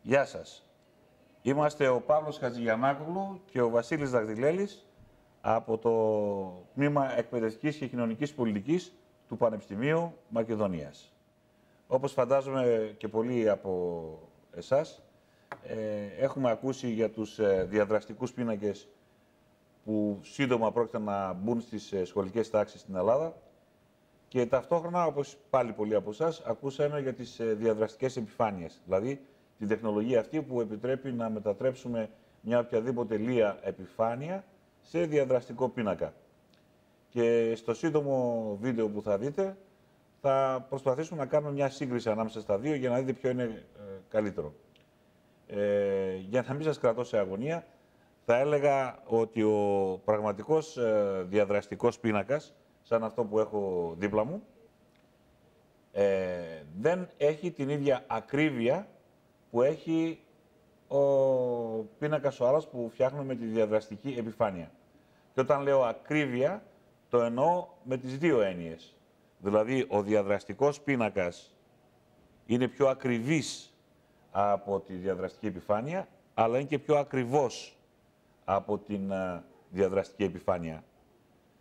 Γεια σας. Είμαστε ο Παύλος Χατζηγιαννάκογλου και ο Βασίλης Δαγδυλέλης από το Τμήμα Εκπαιδευτικής και Κοινωνικής Πολιτικής του Πανεπιστημίου Μακεδονίας. Όπως φαντάζομαι και πολλοί από εσάς, έχουμε ακούσει για τους διαδραστικούς πίνακες που σύντομα πρόκειται να μπουν στις σχολικές τάξεις στην Ελλάδα και ταυτόχρονα, όπως πάλι πολλοί από εσάς, ακούσαμε για τις διαδραστικές επιφάνειες, δηλαδή την τεχνολογία αυτή που επιτρέπει να μετατρέψουμε μια οποιαδήποτε λία επιφάνεια σε διαδραστικό πίνακα. Και στο σύντομο βίντεο που θα δείτε, θα προσπαθήσουμε να κάνουμε μια σύγκριση ανάμεσα στα δύο για να δείτε ποιο είναι καλύτερο. Για να μην σας κρατώ σε αγωνία, θα έλεγα ότι ο πραγματικός διαδραστικός πίνακας, σαν αυτό που έχω δίπλα μου, δεν έχει την ίδια ακρίβεια που έχει ο πίνακας ο άλλος που φτιάχνουμε με τη διαδραστική επιφάνεια. Και όταν λέω ακρίβεια, το εννοώ με τις δύο έννοιες. Δηλαδή, ο διαδραστικός πίνακας είναι πιο ακριβής από τη διαδραστική επιφάνεια, αλλά είναι και πιο ακριβώς από την διαδραστική επιφάνεια.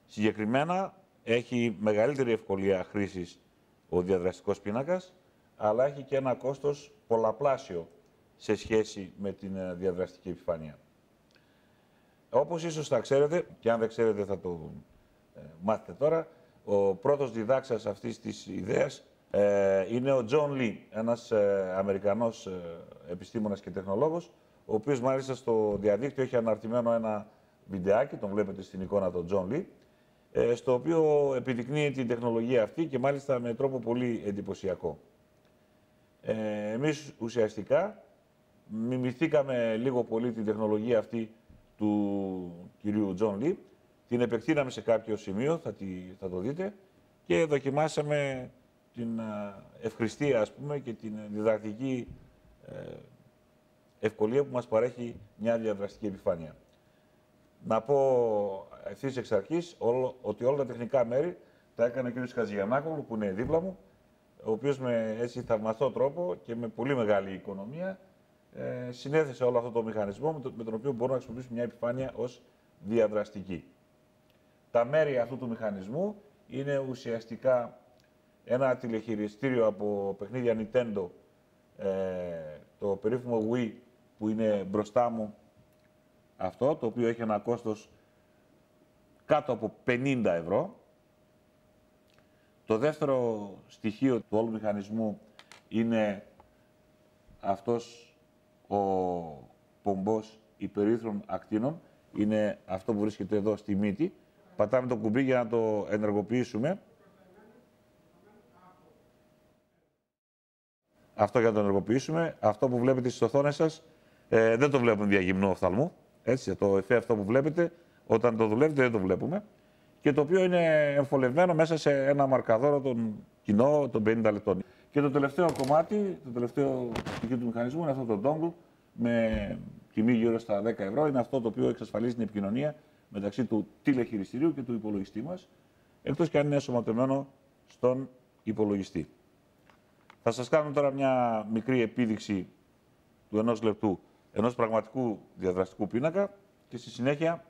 Συγκεκριμένα, έχει μεγαλύτερη ευκολία χρήσης ο διαδραστικός πίνακας, αλλά έχει και ένα κόστος πολλαπλάσιο σε σχέση με την διαδραστική επιφάνεια. Όπως ίσως θα ξέρετε, και αν δεν ξέρετε θα το μάθετε τώρα, ο πρώτος διδάξας αυτής της ιδέας είναι ο Τζον Λι, ένας Αμερικανός επιστήμονας και τεχνολόγος, ο οποίος μάλιστα στο διαδίκτυο έχει αναρτημένο ένα βιντεάκι, τον βλέπετε στην εικόνα τον Τζον Λι, στο οποίο επιδεικνύει την τεχνολογία αυτή και μάλιστα με τρόπο πολύ εντυπωσιακό. Εμείς ουσιαστικά μιμηθήκαμε λίγο πολύ την τεχνολογία αυτή του κυρίου Τζον Λι, την επεκτείναμε σε κάποιο σημείο, θα το δείτε, και δοκιμάσαμε την ευχρηστία, ας πούμε, και την διδακτική ευκολία που μας παρέχει μια διαδραστική επιφάνεια. Να πω ευθύς εξ αρχής ότι όλα τα τεχνικά μέρη τα έκανε ο κ. Χατζηγιαννάκογλου, που είναι δίπλα μου, ο οποίος με έτσι θαυμαστό τρόπο και με πολύ μεγάλη οικονομία συνέθεσε όλο αυτό το μηχανισμό με τον οποίο μπορούμε να χρησιμοποιήσουμε μια επιφάνεια ως διαδραστική. Τα μέρη αυτού του μηχανισμού είναι ουσιαστικά ένα τηλεχειριστήριο από παιχνίδια Nintendo, το περίφημο Wii που είναι μπροστά μου αυτό, το οποίο έχει ένα κόστος κάτω από 50 ευρώ. Το δεύτερο στοιχείο του όλου μηχανισμού είναι αυτός ο πομπός υπερύθρων ακτίνων. Είναι αυτό που βρίσκεται εδώ στη μύτη. Πατάμε το κουμπί για να το ενεργοποιήσουμε. Αυτό για να το ενεργοποιήσουμε. Αυτό που βλέπετε στις οθόνες σας δεν το βλέπουμε δια γυμνού οφθαλμού. Έτσι, το εφέ αυτό που βλέπετε, όταν το δουλεύετε δεν το βλέπουμε. Και το οποίο είναι εμφολευμένο μέσα σε ένα μαρκαδόρο των κοινό των 50 λεπτών. Και το τελευταίο κομμάτι, το τελευταίο στοιχείο του μηχανισμού είναι αυτό το dongle με τιμή γύρω στα 10 ευρώ. Είναι αυτό το οποίο εξασφαλίζει την επικοινωνία μεταξύ του τηλεχειριστηρίου και του υπολογιστή μας, εκτός και αν είναι ενσωματωμένο στον υπολογιστή. Θα σας κάνω τώρα μια μικρή επίδειξη του 1 λεπτού ενός πραγματικού διαδραστικού πίνακα και στη συνέχεια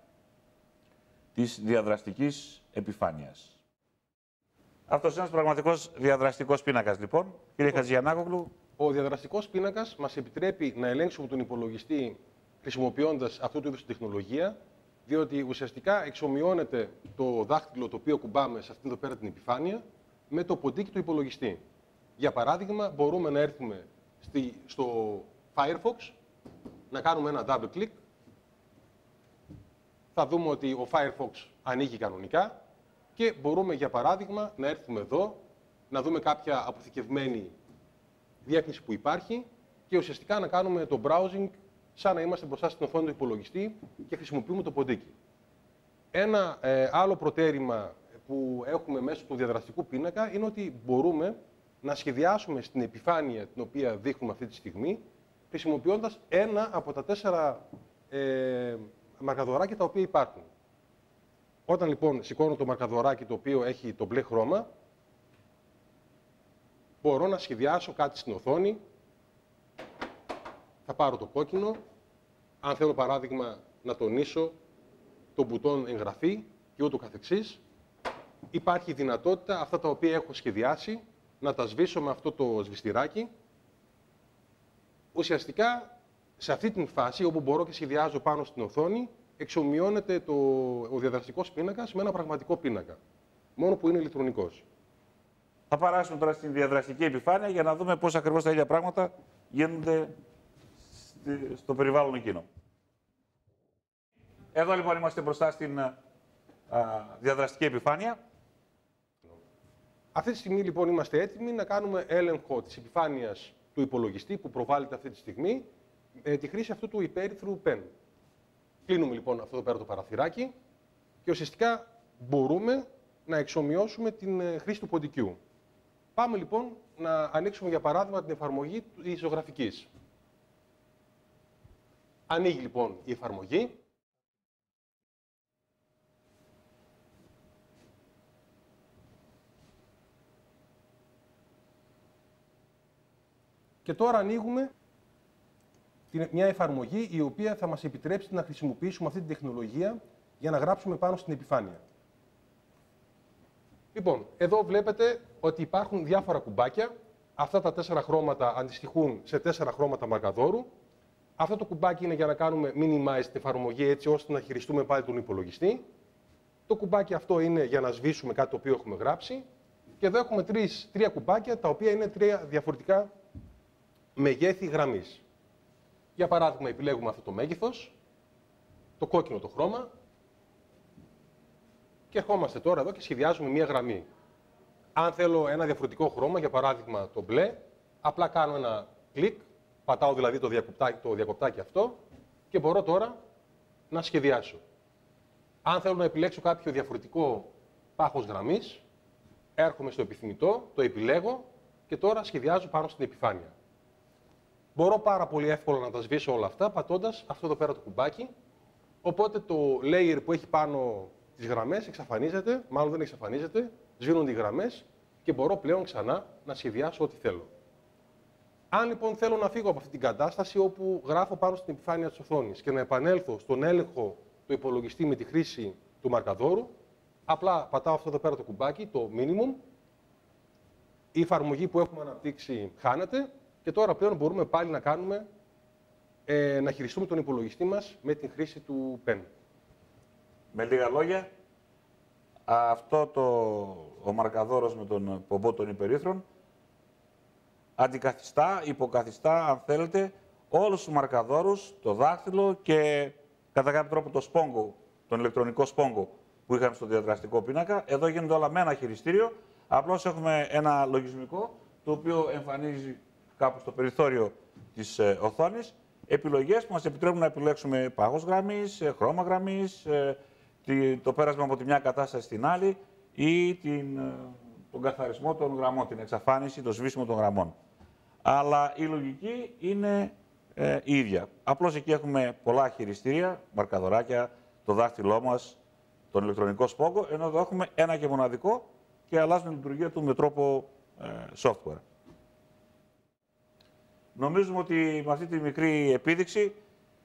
της διαδραστικής επιφάνειας. Αυτός είναι ένας πραγματικός διαδραστικός πίνακας, λοιπόν. Κύριε Χατζηγιαννάκογλου. Ο διαδραστικός πίνακας μας επιτρέπει να ελέγξουμε τον υπολογιστή χρησιμοποιώντας αυτού του είδους τεχνολογία, διότι ουσιαστικά εξομοιώνεται το δάχτυλο το οποίο κουμπάμε σε αυτήν εδώ πέρα την επιφάνεια με το ποντίκι του υπολογιστή. Για παράδειγμα, μπορούμε να έρθουμε στο Firefox, να κάνουμε ένα double click. Θα δούμε ότι ο Firefox ανοίγει κανονικά και μπορούμε, για παράδειγμα, να έρθουμε εδώ, να δούμε κάποια αποθηκευμένη διεύθυνση που υπάρχει και ουσιαστικά να κάνουμε το browsing σαν να είμαστε μπροστά στην οθόνη του υπολογιστή και χρησιμοποιούμε το ποντίκι. Ένα άλλο προτέρημα που έχουμε μέσω του διαδραστικού πίνακα είναι ότι μπορούμε να σχεδιάσουμε στην επιφάνεια την οποία δείχνουμε αυτή τη στιγμή, χρησιμοποιώντας ένα από τα 4 μαρκαδοράκια τα οποία υπάρχουν. Όταν λοιπόν σηκώνω το μαρκαδοράκι το οποίο έχει το μπλε χρώμα, μπορώ να σχεδιάσω κάτι στην οθόνη θα πάρω το κόκκινο. Αν θέλω παράδειγμα να τονίσω το μπουτόν εγγραφή και ούτω καθεξής, υπάρχει δυνατότητα αυτά τα οποία έχω σχεδιάσει να τα σβήσω με αυτό το σβηστηράκι. Ουσιαστικά, σε αυτή την φάση, όπου μπορώ και σχεδιάζω πάνω στην οθόνη, εξομοιώνεται ο διαδραστικός πίνακας με ένα πραγματικό πίνακα, μόνο που είναι ηλεκτρονικός. Θα περάσουμε τώρα στην διαδραστική επιφάνεια για να δούμε πώς ακριβώς τα ίδια πράγματα γίνονται στο περιβάλλον εκείνο. Εδώ λοιπόν είμαστε μπροστά στην διαδραστική επιφάνεια. Αυτή τη στιγμή λοιπόν είμαστε έτοιμοι να κάνουμε έλεγχο της επιφάνειας του υπολογιστή που προβάλλεται αυτή τη στιγμή με τη χρήση αυτού του υπέρυθρου πεν. Κλείνουμε λοιπόν αυτό εδώ πέρα το παραθυράκι και ουσιαστικά μπορούμε να εξομοιώσουμε την χρήση του ποντικού. Πάμε λοιπόν να ανοίξουμε για παράδειγμα την εφαρμογή της ζωγραφικής. Ανοίγει λοιπόν η εφαρμογή. Και τώρα ανοίγουμε μια εφαρμογή η οποία θα μας επιτρέψει να χρησιμοποιήσουμε αυτή την τεχνολογία για να γράψουμε πάνω στην επιφάνεια. Λοιπόν, εδώ βλέπετε ότι υπάρχουν διάφορα κουμπάκια. Αυτά τα 4 χρώματα αντιστοιχούν σε 4 χρώματα μαρκαδόρου. Αυτό το κουμπάκι είναι για να κάνουμε minimize την εφαρμογή έτσι ώστε να χειριστούμε πάλι τον υπολογιστή. Το κουμπάκι αυτό είναι για να σβήσουμε κάτι το οποίο έχουμε γράψει. Και εδώ έχουμε 3 κουμπάκια τα οποία είναι 3 διαφορετικά μεγέθη γραμμής. Για παράδειγμα, επιλέγουμε αυτό το μέγεθος, το κόκκινο το χρώμα και ερχόμαστε τώρα εδώ και σχεδιάζουμε μία γραμμή. Αν θέλω ένα διαφορετικό χρώμα, για παράδειγμα το μπλε, απλά κάνω ένα κλικ, πατάω δηλαδή το διακοπτάκι αυτό και μπορώ τώρα να σχεδιάσω. Αν θέλω να επιλέξω κάποιο διαφορετικό πάχος γραμμής, έρχομαι στο επιθυμητό, το επιλέγω και τώρα σχεδιάζω πάνω στην επιφάνεια. Μπορώ πάρα πολύ εύκολα να τα σβήσω όλα αυτά πατώντας αυτό εδώ πέρα το κουμπάκι. Οπότε το layer που έχει πάνω τις γραμμές εξαφανίζεται, μάλλον δεν εξαφανίζεται, σβήνονται οι γραμμές και μπορώ πλέον ξανά να σχεδιάσω ό,τι θέλω. Αν λοιπόν θέλω να φύγω από αυτή την κατάσταση όπου γράφω πάνω στην επιφάνεια της οθόνης και να επανέλθω στον έλεγχο του υπολογιστή με τη χρήση του μαρκαδόρου, απλά πατάω αυτό εδώ πέρα το κουμπάκι, το minimum, η εφαρμογή που έχουμε αναπτύξει χάνεται. Και τώρα πλέον μπορούμε πάλι να κάνουμε, να χειριστούμε τον υπολογιστή μας με την χρήση του pen. Με λίγα λόγια, αυτό ο μαρκαδόρος με τον πομπό των υπερύθρων αντικαθιστά, υποκαθιστά, αν θέλετε, όλους τους μαρκαδόρους, το δάχτυλο και κατά κάποιο τρόπο το σπόγκο, τον ηλεκτρονικό σπόγκο που είχαμε στο διαδραστικό πίνακα. Εδώ γίνονται όλα με ένα χειριστήριο, απλώς έχουμε ένα λογισμικό το οποίο εμφανίζει κάπου στο περιθώριο της οθόνης, επιλογές που μας επιτρέπουν να επιλέξουμε πάχος γραμμής, χρώμα γραμμής, το πέρασμα από τη μια κατάσταση στην άλλη ή τον καθαρισμό των γραμμών, την εξαφάνιση, το σβήσιμο των γραμμών. Αλλά η λογική είναι η ίδια. Απλώς εκεί έχουμε πολλά χειριστήρια, μαρκαδοράκια, το δάχτυλό μας, τον ηλεκτρονικό σπόγκο, ενώ εδώ έχουμε ένα και μοναδικό και αλλάζουμε τη λειτουργία του με τρόπο software. Νομίζουμε ότι με αυτή τη μικρή επίδειξη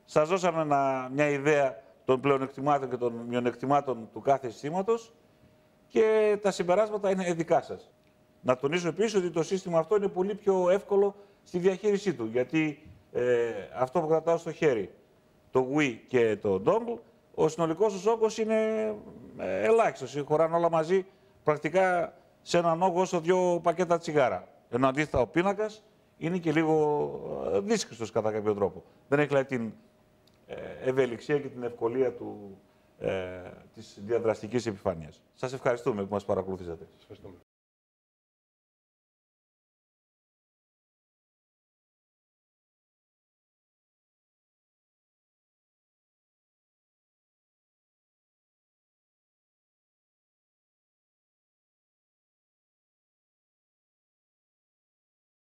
σας δώσαμε μια ιδέα των πλεονεκτημάτων και των μειονεκτημάτων του κάθε συστήματος και τα συμπεράσματα είναι δικά σας. Να τονίσω επίσης ότι το σύστημα αυτό είναι πολύ πιο εύκολο στη διαχείρισή του, γιατί αυτό που κρατάω στο χέρι, το Wii και το Dongle, ο συνολικός τους όγκος είναι ελάχιστος. Χωράνε όλα μαζί πρακτικά σε έναν όγκο όσο 2 πακέτα τσιγάρα. Ενώ αντίθετα ο πίνακας είναι και λίγο δύσκολος κατά κάποιο τρόπο. Δεν έχει δηλαδή την ευελιξία και την ευκολία της διαδραστικής επιφάνειας. Σας ευχαριστούμε που μας παρακολουθήσατε. Σας ευχαριστούμε.